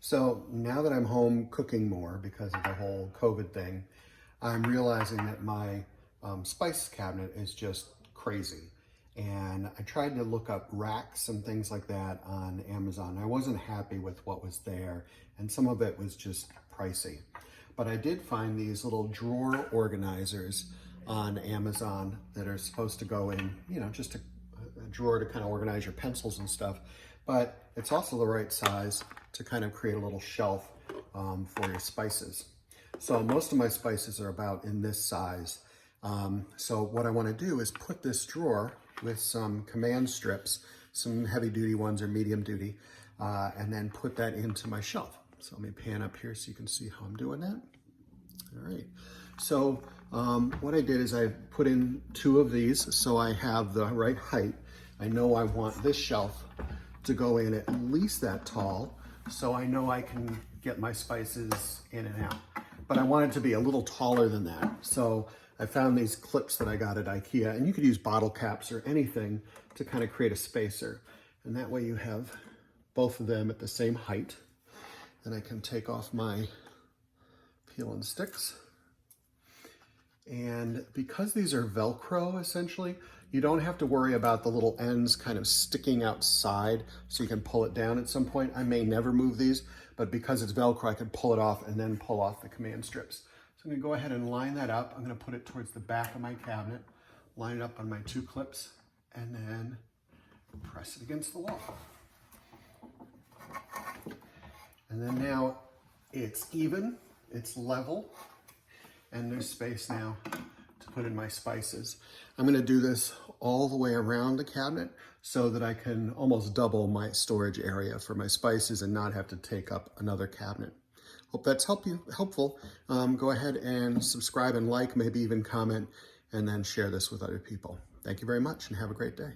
So now that I'm home cooking more because of the whole COVID thing, I'm realizing that my spice cabinet is just crazy. And I tried to look up racks and things like that on Amazon. I wasn't happy with what was there, and some of it was just pricey. But I did find these little drawer organizers on Amazon that are supposed to go in, you know, just a drawer to kind of organize your pencils and stuff. But it's also the right size to kind of create a little shelf for your spices. So most of my spices are about in this size. So what I want to do is put this drawer with some command strips, some heavy duty ones or medium duty, and then put that into my shelf. So let me pan up here so you can see how I'm doing that. All right. So what I did is I put in 2 of these so I have the right height. I know I want this shelf to go in at least that tall, so I know I can get my spices in and out. But I want it to be a little taller than that. So I found these clips that I got at IKEA, and you could use bottle caps or anything to kind of create a spacer. And that way you have both of them at the same height. And I can take off my peel and sticks. And because these are Velcro, essentially, you don't have to worry about the little ends kind of sticking outside so you can pull it down at some point. I may never move these, but because it's Velcro, I can pull it off and then pull off the command strips. So I'm gonna go ahead and line that up. I'm gonna put it towards the back of my cabinet, line it up on my 2 clips, and then press it against the wall. And then now it's even, it's level, and there's space now to put in my spices. I'm gonna do this all the way around the cabinet so that I can almost double my storage area for my spices and not have to take up another cabinet. Hope that's helpful. Go ahead and subscribe and like, maybe even comment, and then share this with other people. Thank you very much and have a great day.